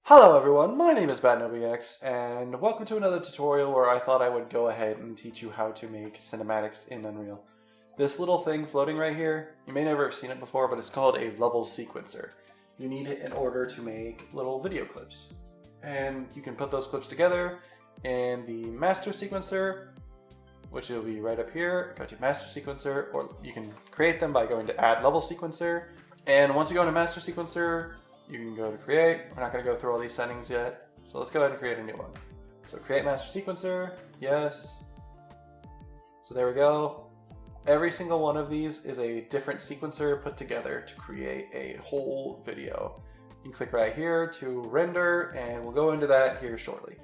Hello everyone, my name is BadNobiX, and welcome to another tutorial where I thought I would go ahead and teach you how to make cinematics in Unreal. This little thing floating right here, you may never have seen it before, but it's called a level sequencer. You need it in order to make little video clips. And you can put those clips together in the master sequencer, which will be right up here. Go to master sequencer, or you can create them by going to add level sequencer. And once you go into master sequencer, you can go to create. We're not going to go through all these settings yet. So let's go ahead and create a new one. So create master sequencer, yes. So there we go. Every single one of these is a different sequencer put together to create a whole video. You can click right here to render, and we'll go into that here shortly.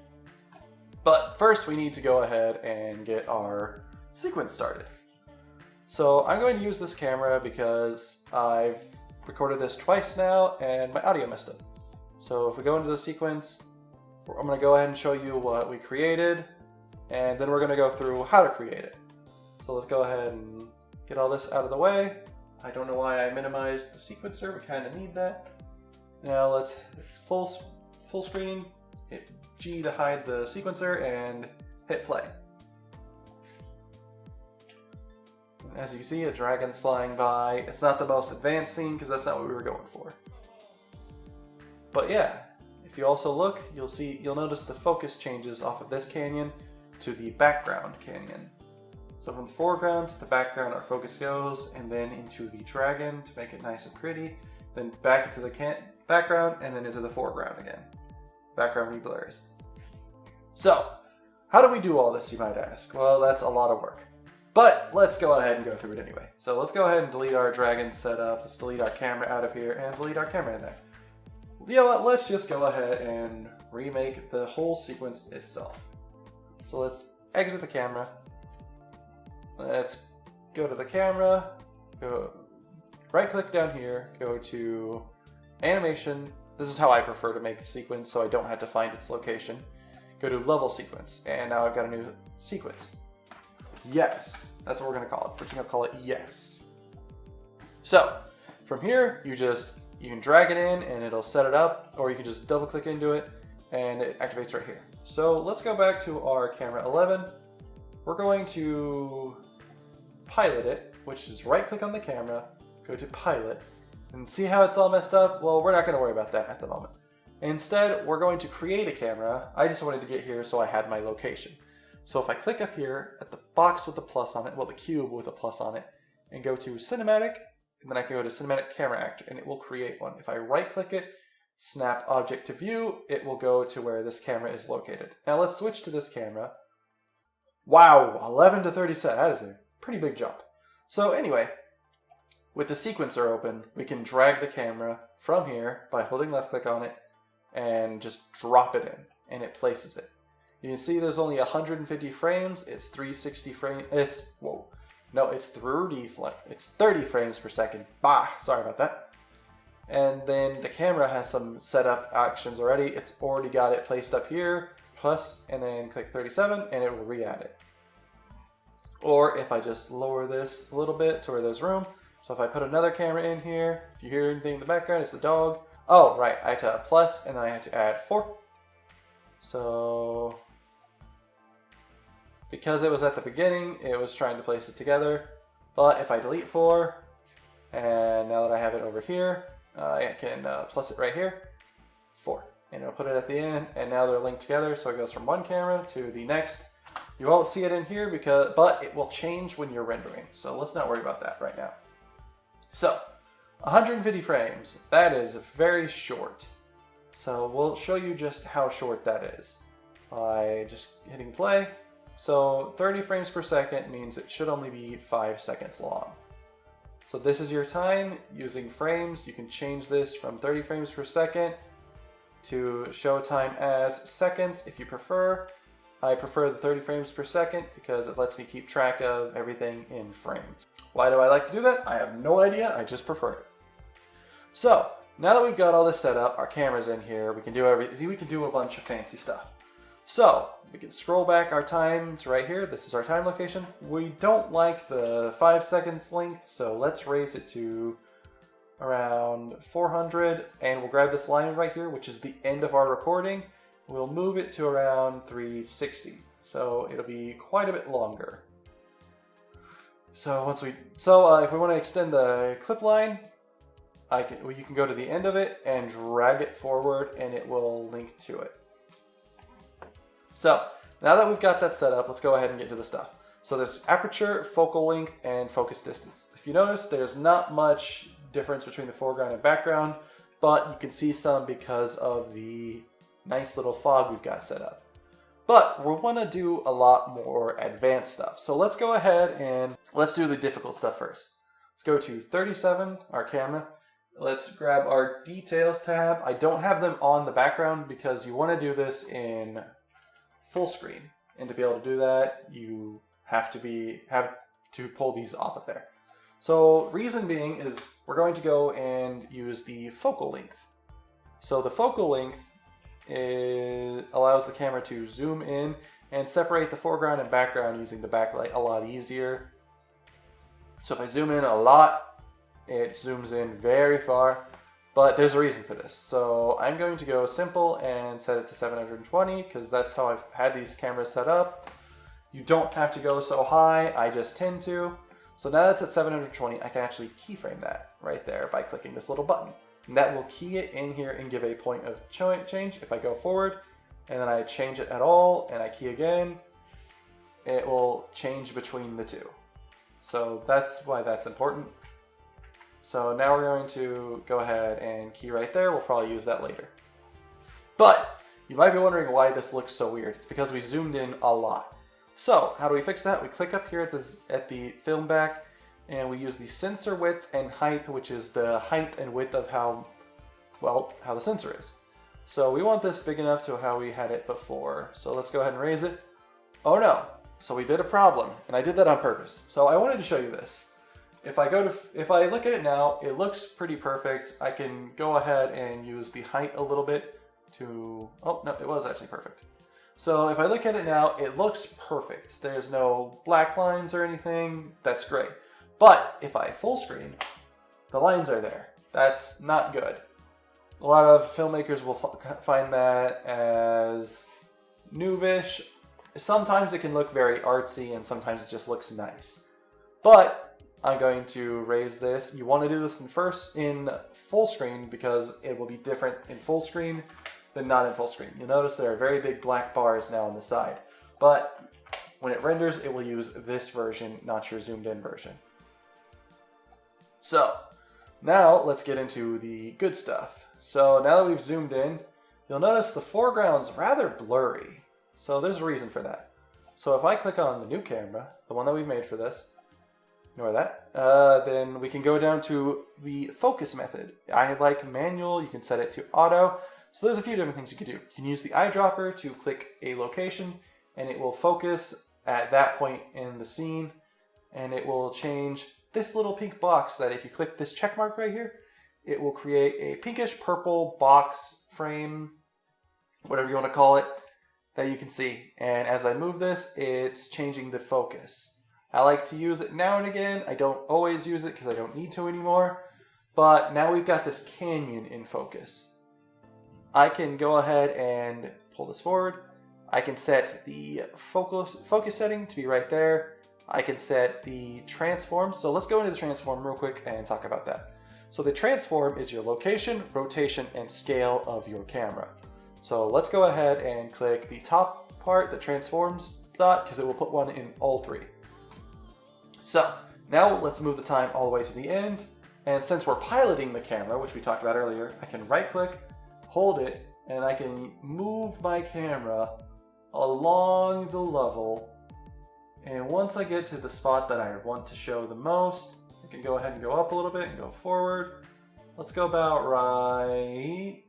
But first we need to go ahead and get our sequence started. So I'm going to use this camera because I've recorded this twice now and my audio messed up. So if we go into the sequence, I'm going to go ahead and show you what we created, and then we're going to go through how to create it. So let's go ahead and get all this out of the way. I don't know why I minimized the sequencer, we kind of need that. Now let's full screen, hit G to hide the sequencer, and hit play. As you can see, a dragon's flying by. It's not the most advanced scene because that's not what we were going for. But yeah, if you also look, you'll notice the focus changes off of this canyon to the background canyon. So from the foreground to the background, our focus goes, and then into the dragon to make it nice and pretty, then back into the background, and then into the foreground again. Background reblurs. So, how do we do all this, you might ask? Well, that's a lot of work. But let's go ahead and go through it anyway. So let's go ahead and delete our dragon setup. Let's delete our camera out of here and delete our camera in there. You know what? Let's just go ahead and remake the whole sequence itself. So let's exit the camera. Let's go to the camera. Go right click down here. Go to animation. This is how I prefer to make a sequence so I don't have to find its location. Go to level sequence. And now I've got a new sequence. Yes, that's what we're going to call it. We're just going to call it yes. So from here, you can drag it in and it'll set it up, or you can just double click into it and it activates right here. So let's go back to our camera 11. We're going to pilot it, which is right click on the camera, go to pilot, and see how it's all messed up? Well, we're not going to worry about that at the moment. Instead, we're going to create a camera. I just wanted to get here so I had my location. So if I click up here at the box with the plus on it, well, the cube with a plus on it, and go to cinematic, and then I can go to cinematic camera actor, and it will create one. If I right click it, snap object to view, it will go to where this camera is located. Now let's switch to this camera. Wow, 11 to 37, that is a pretty big jump. So anyway, with the sequencer open, we can drag the camera from here by holding left click on it and just drop it in, and it places it. You can see there's only 150 frames. It's 360 frames. It's 30 frames per second. Sorry about that. And then the camera has some setup actions already. It's already got it placed up here, plus, and then click 37, and it will re-add it. Or if I just lower this a little bit to where there's room. So if I put another camera in here, if you hear anything in the background, it's the dog. Oh, right, I had to plus, and then I had to add 4. So because it was at the beginning, it was trying to place it together. But if I delete 4, and now that I have it over here, I can plus it right here, 4. And it'll put it at the end, and now they're linked together, so it goes from one camera to the next. You won't see it in here, but it will change when you're rendering, so let's not worry about that right now. So, 150 frames, that is very short. So we'll show you just how short that is by just hitting play. So 30 frames per second means it should only be 5 seconds long. So this is your time using frames. You can change this from 30 frames per second to show time as seconds if you prefer. I prefer the 30 frames per second because it lets me keep track of everything in frames. Why do I like to do that? I have no idea, I just prefer it. So now that we've got all this set up, our camera's in here, we can do a bunch of fancy stuff. So we can scroll back our time to right here. This is our time location. We don't like the 5 seconds length, so let's raise it to around 400, and we'll grab this line right here, which is the end of our recording. We'll move it to around 360, so it'll be quite a bit longer. So if we want to extend the clip line, you can go to the end of it and drag it forward, and it will link to it. So now that we've got that set up, let's go ahead and get to the stuff. So there's aperture, focal length, and focus distance. If you notice, there's not much difference between the foreground and background, but you can see some because of the nice little fog we've got set up. But we want to do a lot more advanced stuff. So let's go ahead and let's do the difficult stuff first. Let's go to 37, our camera. Let's grab our details tab. I don't have them on the background because you want to do this in full screen. And to be able to do that, you have to pull these off of there. So reason being is we're going to go and use the focal length. So the focal length allows the camera to zoom in and separate the foreground and background using the backlight a lot easier. So if I zoom in a lot, it zooms in very far, but there's a reason for this. So I'm going to go simple and set it to 720 because that's how I've had these cameras set up. You don't have to go so high, I just tend to. So now that's at 720, I can actually keyframe that right there by clicking this little button. And that will key it in here and give a point of change. If I go forward and then I change it at all and I key again, it will change between the two. So that's why that's important. So now we're going to go ahead and key right there. We'll probably use that later. But you might be wondering why this looks so weird. It's because we zoomed in a lot. So how do we fix that? We click up here at the film back, and we use the sensor width and height, which is the height and width of how the sensor is. So we want this big enough to how we had it before. So let's go ahead and raise it. Oh no, so we did a problem, and I did that on purpose. So I wanted to show you this. If I look at it now, it looks pretty perfect. I can go ahead and use the height a little bit to, oh no, it was actually perfect. So if I look at it now, it looks perfect. There's no black lines or anything. That's great. But if I full screen, the lines are there. That's not good. A lot of filmmakers will find that as noobish. Sometimes it can look very artsy and sometimes it just looks nice. But I'm going to raise this. You want to do this in full screen because it will be different in full screen than not in full screen. You'll notice there are very big black bars now on the side. But when it renders, it will use this version, not your zoomed in version. So now let's get into the good stuff. So now that we've zoomed in, you'll notice the foreground's rather blurry. So there's a reason for that. So if I click on the new camera, the one that we've made for this, ignore that, then we can go down to the focus method. I like manual, you can set it to auto. So there's a few different things you can do. You can use the eyedropper to click a location and it will focus at that point in the scene, and it will change this little pink box that if you click this check mark right here, it will create a pinkish purple box frame, whatever you want to call it, that you can see. And as I move this, it's changing the focus. I like to use it now and again. I don't always use it because I don't need to anymore. But now we've got this canyon in focus. I can go ahead and pull this forward. I can set the focus setting to be right there. I can set the transform. So let's go into the transform real quick and talk about that. So the transform is your location, rotation, and scale of your camera. So let's go ahead and click the top part, the transforms dot, because it will put one in all three. So now let's move the time all the way to the end. And since we're piloting the camera, which we talked about earlier, I can right click, hold it, and I can move my camera along the level. And once I get to the spot that I want to show the most, I can go ahead and go up a little bit and go forward. Let's go about right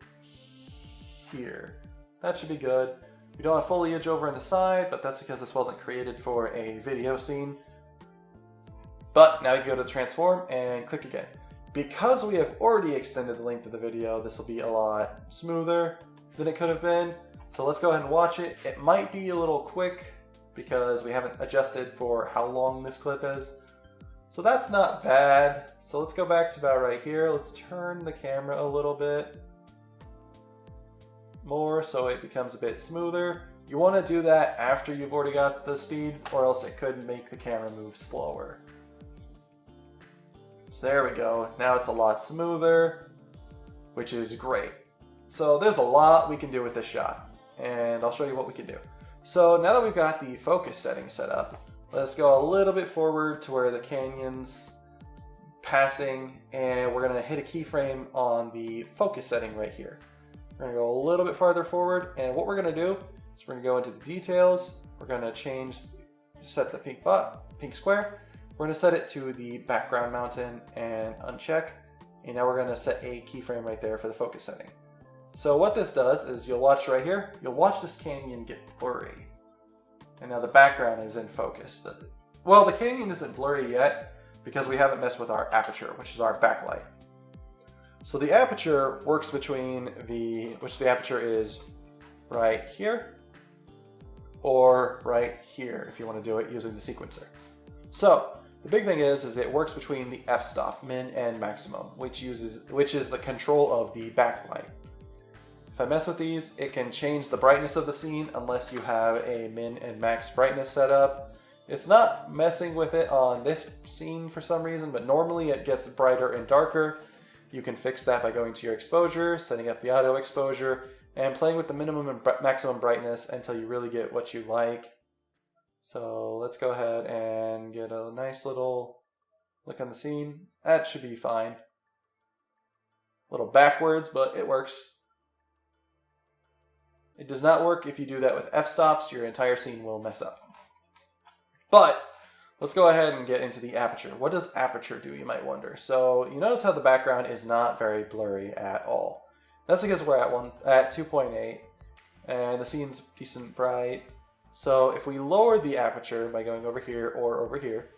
here. That should be good. We don't have foliage over on the side, but that's because this wasn't created for a video scene. But now you go to transform and click again. Because we have already extended the length of the video, this will be a lot smoother than it could have been. So let's go ahead and watch it. It might be a little quick because we haven't adjusted for how long this clip is. So that's not bad. So let's go back to about right here. Let's turn the camera a little bit more so it becomes a bit smoother. You want to do that after you've already got the speed, or else it could make the camera move slower. So there we go. Now it's a lot smoother, which is great. So there's a lot we can do with this shot, and I'll show you what we can do. So now that we've got the focus setting set up, let's go a little bit forward to where the canyon's passing, and we're going to hit a keyframe on the focus setting right here. We're going to go a little bit farther forward, and what we're going to do is we're going to go into the details. We're going to set the pink square. We're going to set it to the background mountain and uncheck, and now we're going to set a keyframe right there for the focus setting. So what this does is you'll watch right here, you'll watch this canyon get blurry. And now the background is in focus. Well, the canyon isn't blurry yet because we haven't messed with our aperture, which is our backlight. So the aperture works between which the aperture is right here or right here if you want to do it using the sequencer. So the big thing is it works between the f-stop, min and maximum, which is the control of the backlight. If I mess with these, it can change the brightness of the scene unless you have a min and max brightness set up. It's not messing with it on this scene for some reason, but normally it gets brighter and darker. You can fix that by going to your exposure, setting up the auto exposure, and playing with the minimum and maximum brightness until you really get what you like. So let's go ahead and get a nice little look on the scene. That should be fine. A little backwards, but it works. It does not work if you do that with f-stops. Your entire scene will mess up. But let's go ahead and get into the aperture. What does aperture do, you might wonder? So you notice how the background is not very blurry at all. That's because we're at 2.8 and the scene's decent bright. So if we lower the aperture by going over here or over here,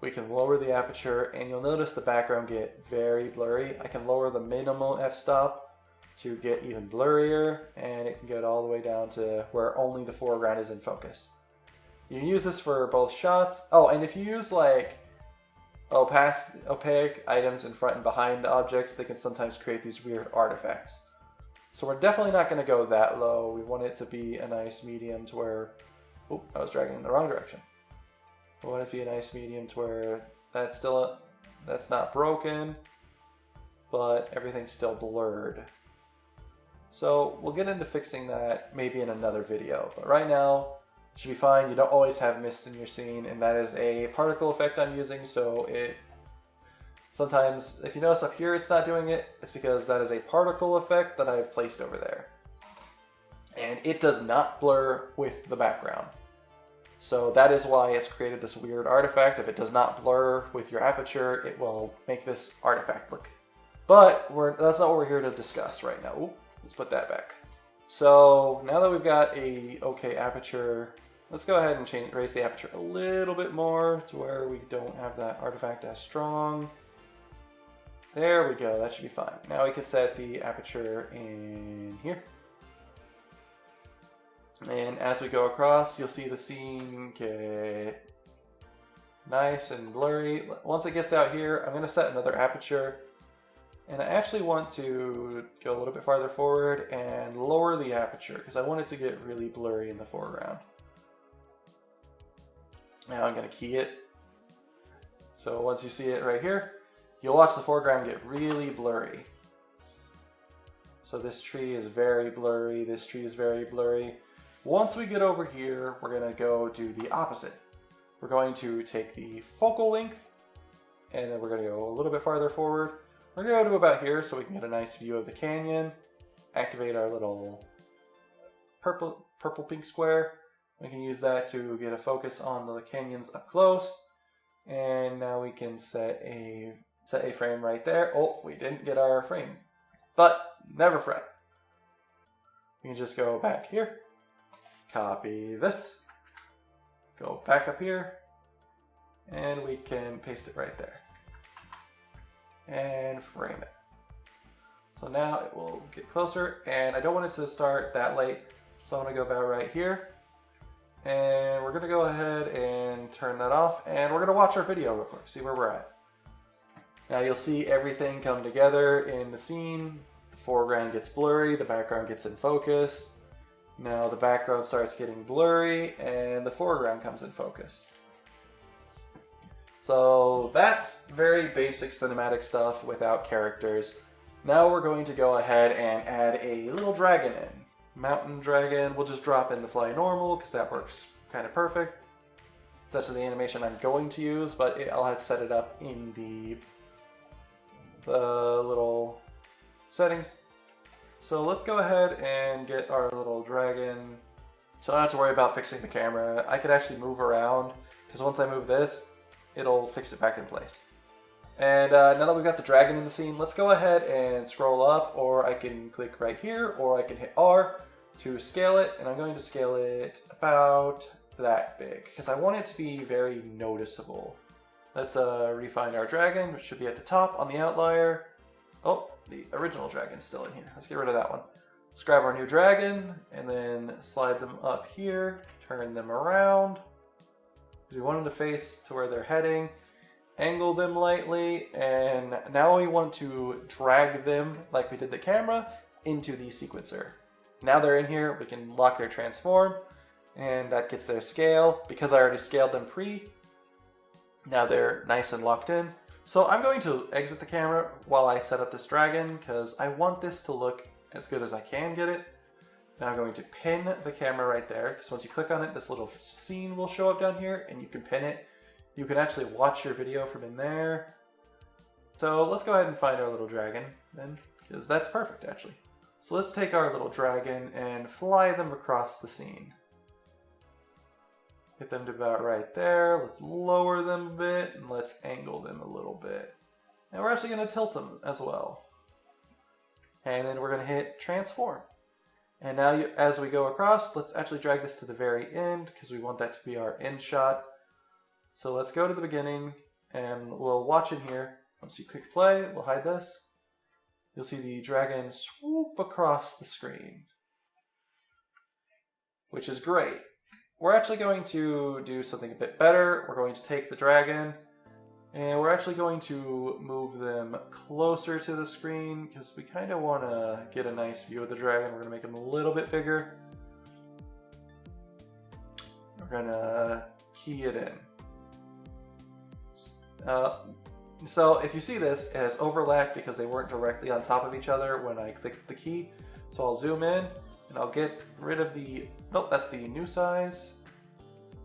we can lower the aperture and you'll notice the background get very blurry. I can lower the minimal f-stop to get even blurrier, and it can get all the way down to where only the foreground is in focus. You can use this for both shots. Oh, and if you use like opaque items in front and behind objects, they can sometimes create these weird artifacts. So we're definitely not going to go that low. We want it to be a nice medium to where, oh, I was dragging in the wrong direction. We want it to be a nice medium to where that's not broken, but everything's still blurred. So we'll get into fixing that maybe in another video, but right now it should be fine. You don't always have mist in your scene, and that is a particle effect I'm using, so sometimes if you notice up here it's not doing it, it's because that is a particle effect that I've placed over there. And it does not blur with the background. So that is why it's created this weird artifact. If it does not blur with your aperture, it will make this artifact look. But that's not what we're here to discuss right now. Ooh. Let's put that back. So now that we've got a okay aperture, let's go ahead and raise the aperture a little bit more to where we don't have that artifact as strong. There we go, that should be fine. Now we can set the aperture in here. And as we go across, you'll see the scene get nice and blurry. Once it gets out here, I'm going to set another aperture. And I actually want to go a little bit farther forward and lower the aperture because I want it to get really blurry in the foreground. Now I'm going to key it. So once you see it right here, you'll watch the foreground get really blurry. So this tree is very blurry, this tree is very blurry. Once we get over here, we're going to go do the opposite. We're going to take the focal length and then we're going to go a little bit farther forward. We're going to go to about here so we can get a nice view of the canyon. Activate our little purple pink square. We can use that to get a focus on the canyons up close. And now we can set a frame right there. Oh, we didn't get our frame. But never fret. We can just go back here. Copy this. Go back up here. And we can paste it right there. And frame it. So now it will get closer, and I don't want it to start that late, so I'm going to go about right here. And we're gonna go ahead and turn that off, and we're gonna watch our video real quick, see where we're at. Now you'll see everything come together in the scene. The foreground gets blurry, the background gets in focus. Now the background starts getting blurry, and the foreground comes in focus. So that's very basic cinematic stuff without characters. Now we're going to go ahead and add a little dragon in. Mountain dragon, we'll just drop in the fly normal because that works kind of perfect. It's actually the animation I'm going to use, but I'll have to set it up in the little settings. So let's go ahead and get our little dragon. So I don't have to worry about fixing the camera. I could actually move around because once I move this, it'll fix it back in place. And now that we've got the dragon in the scene, let's go ahead and scroll up, or I can click right here, or I can hit R to scale it, and I'm going to scale it about that big because I want it to be very noticeable. Let's refine our dragon, which should be at the top on the outlier. Oh, the original dragon's still in here. Let's get rid of that one. Let's grab our new dragon and then slide them up here, turn them around. We want them to face to where they're heading. Angle them lightly, and now we want to drag them, like we did the camera, into the sequencer. Now they're in here, we can lock their transform, and that gets their scale. Because I already scaled them now they're nice and locked in. So I'm going to exit the camera while I set up this dragon, because I want this to look as good as I can get it. Now I'm going to pin the camera right there, because once you click on it, this little scene will show up down here, and you can pin it. You can actually watch your video from in there. So let's go ahead and find our little dragon then, because that's perfect actually. So let's take our little dragon and fly them across the scene. Get them to about right there. Let's lower them a bit and let's angle them a little bit. And we're actually going to tilt them as well. And then we're going to hit transform. And now as we go across, let's actually drag this to the very end because we want that to be our end shot. So let's go to the beginning and we'll watch it here. Once you click play, we'll hide this. You'll see the dragon swoop across the screen, which is great. We're actually going to do something a bit better. We're going to take the dragon and we're actually going to move them closer to the screen because we kind of want to get a nice view of the dragon. We're going to make him a little bit bigger. We're going to key it in. So if you see this, it has overlapped because they weren't directly on top of each other when I clicked the key. So I'll zoom in and I'll get rid of the, nope, that's the new size.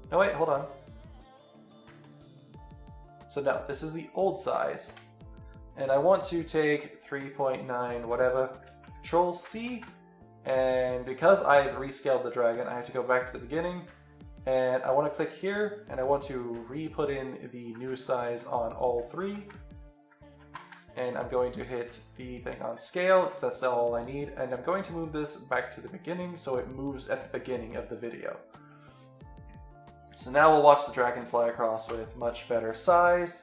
No, wait, hold on. So no, this is the old size. And I want to take 3.9 whatever, Control C. And because I've rescaled the dragon, I have to go back to the beginning. And I want to click here, and I want to re-put in the new size on all three. And I'm going to hit the thing on scale, because that's all I need. And I'm going to move this back to the beginning, so it moves at the beginning of the video. So now we'll watch the dragon fly across with much better size.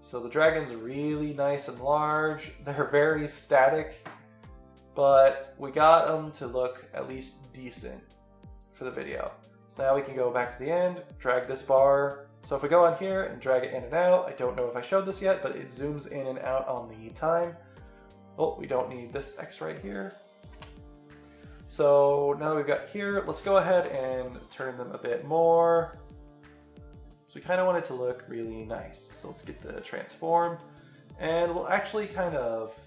So the dragon's really nice and large. They're very static, but we got them to look at least decent for the video. So now we can go back to the end, drag this bar. So if we go on here and drag it in and out, I don't know if I showed this yet, but it zooms in and out on the time. Oh, we don't need this X right here. So now that we've got here, let's go ahead and turn them a bit more. So we kind of want it to look really nice. So let's get the transform, and we'll actually kind of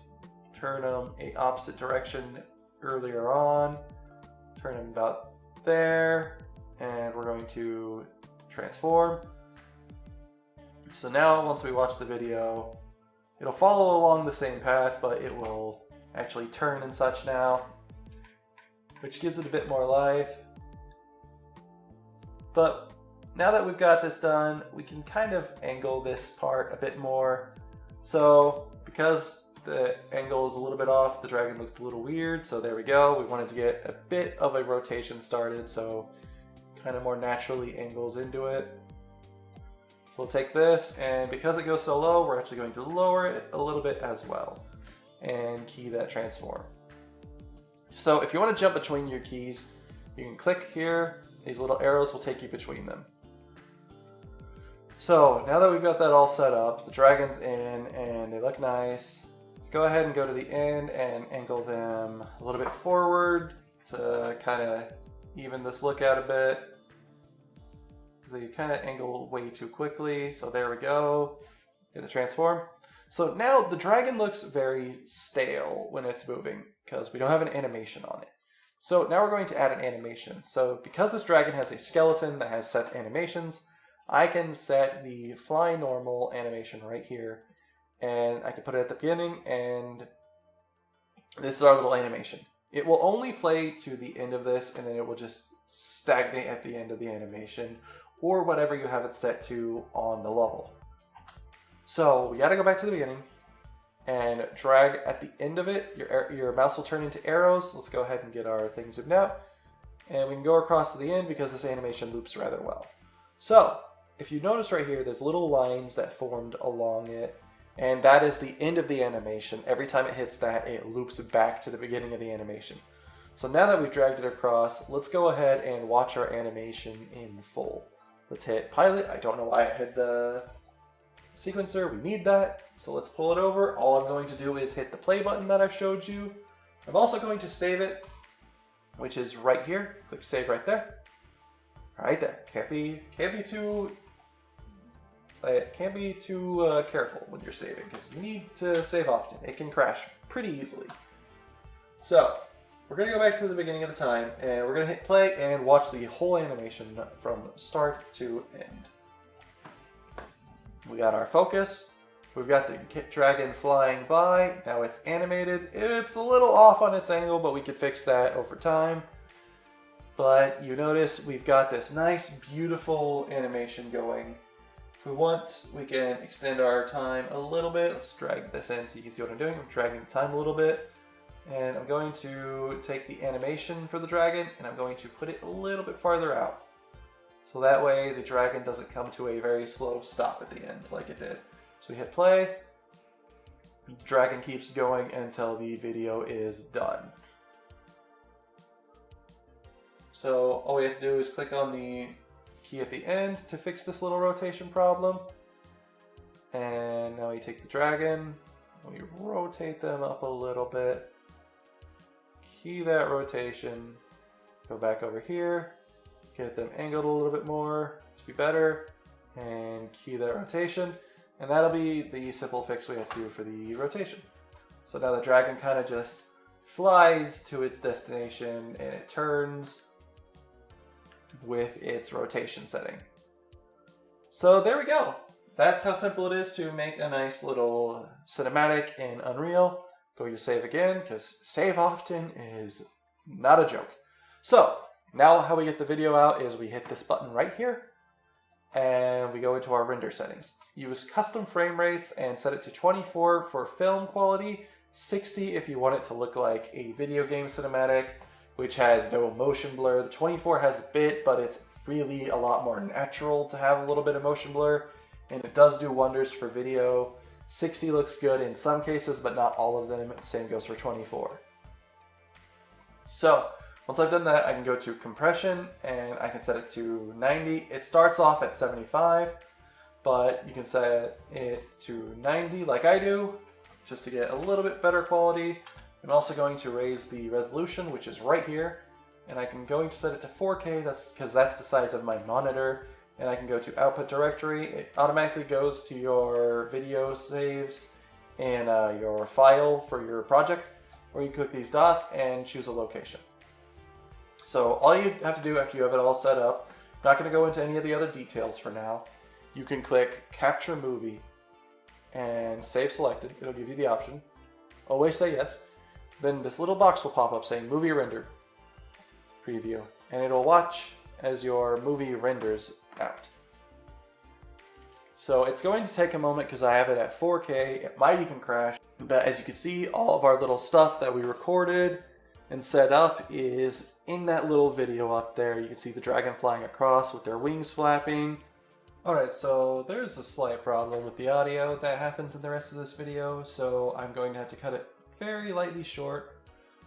turn them a opposite direction earlier on. Turn them about there, and we're going to transform. So now once we watch the video, it'll follow along the same path, but it will actually turn and such now, which gives it a bit more life. But now that we've got this done, we can kind of angle this part a bit more. So because the angle is a little bit off, the dragon looked a little weird, so there we go. We wanted to get a bit of a rotation started, so kind of more naturally angles into it. So we'll take this, and because it goes so low, we're actually going to lower it a little bit as well, and key that transform. So if you want to jump between your keys, You can click here, these little arrows will take you between them. So now that we've got that all set up, the dragon's in and they look nice. Let's go ahead and go to the end and angle them a little bit forward to kind of even this look out a bit. Because they kind of angle way too quickly. So there we go. Get the transform. So now the dragon looks very stale when it's moving because we don't have an animation on it. So now we're going to add an animation. So because this dragon has a skeleton that has set animations, I can set the fly normal animation right here, and I can put it at the beginning, and this is our little animation. It will only play to the end of this, and then it will just stagnate at the end of the animation, or whatever you have it set to on the level. So we gotta go back to the beginning, and drag at the end of it. Your mouse will turn into arrows. Let's go ahead and get our thing zoomed out, and we can go across to the end because this animation loops rather well. So if you notice right here, there's little lines that formed along it, and that is the end of the animation. Every time it hits that, it loops back to the beginning of the animation. So now that we've dragged it across, let's go ahead and watch our animation in full. Let's hit pilot. I don't know why I hit the sequencer. We need that. So let's pull it over. All I'm going to do is hit the play button that I showed you. I'm also going to save it, which is right here. Click save right there. Right there. Can't be too careful when you're saving, because you need to save often. It can crash pretty easily. So we're going to go back to the beginning of the time, and we're going to hit play and watch the whole animation from start to end. We got our focus. We've got the dragon flying by. Now it's animated. It's a little off on its angle, but we could fix that over time. But you notice we've got this nice, beautiful animation going. If we want, we can extend our time a little bit. Let's drag this in so you can see what I'm doing. I'm dragging the time a little bit. And I'm going to take the animation for the dragon, and I'm going to put it a little bit farther out. So that way the dragon doesn't come to a very slow stop at the end like it did. So we hit play. The dragon keeps going until the video is done. So all we have to do is click on the key at the end to fix this little rotation problem. And now we take the dragon, we rotate them up a little bit, key that rotation, go back over here, get them angled a little bit more to be better, and key that rotation. And that'll be the simple fix we have to do for the rotation. So now the dragon kind of just flies to its destination and it turns with its rotation setting. So there we go. That's how simple it is to make a nice little cinematic in Unreal. Going to save again, because save often is not a joke. So now how we get the video out is we hit this button right here, and we go into our render settings. Use custom frame rates and set it to 24 for film quality, 60 if you want it to look like a video game cinematic, which has no motion blur. The 24 has a bit, but it's really a lot more natural to have a little bit of motion blur, and it does do wonders for video. 60 looks good in some cases, but not all of them. Same goes for 24. So once I've done that, I can go to compression and I can set it to 90. It starts off at 75, but you can set it to 90 like I do, just to get a little bit better quality. I'm also going to raise the resolution, which is right here, and I can going to set it to 4K. That's because that's the size of my monitor. And I can go to output directory. It automatically goes to your video saves and your file for your project, where you click these dots and choose a location. So all you have to do after you have it all set up, I'm not going to go into any of the other details for now. You can click capture movie and save selected. It'll give you the option. Always say yes. Then this little box will pop up saying movie render preview, and it'll watch as your movie renders out. So it's going to take a moment because I have it at 4K. It might even crash, but as you can see, all of our little stuff that we recorded and set up is in that little video up there. You can see the dragon flying across with their wings flapping. Alright, so there's a slight problem with the audio that happens in the rest of this video, so I'm going to have to cut it very lightly short.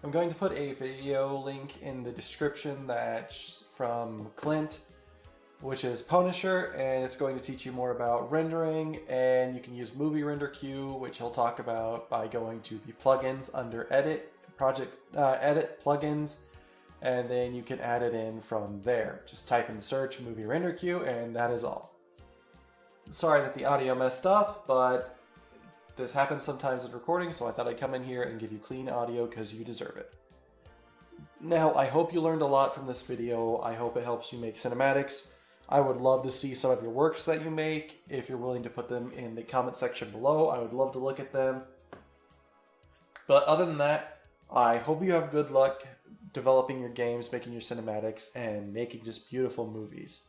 I'm going to put a video link in the description that's from Clint, which is Punisher, and it's going to teach you more about rendering, and you can use Movie Render Queue, which he'll talk about by going to the plugins under Edit, Edit Plugins, and then you can add it in from there. Just type in the search Movie Render Queue, and that is all. Sorry that the audio messed up, but this happens sometimes in recording, so I thought I'd come in here and give you clean audio because you deserve it. Now, I hope you learned a lot from this video. I hope it helps you make cinematics. I would love to see some of your works that you make. If you're willing to put them in the comment section below, I would love to look at them. But other than that, I hope you have good luck developing your games, making your cinematics, and making just beautiful movies.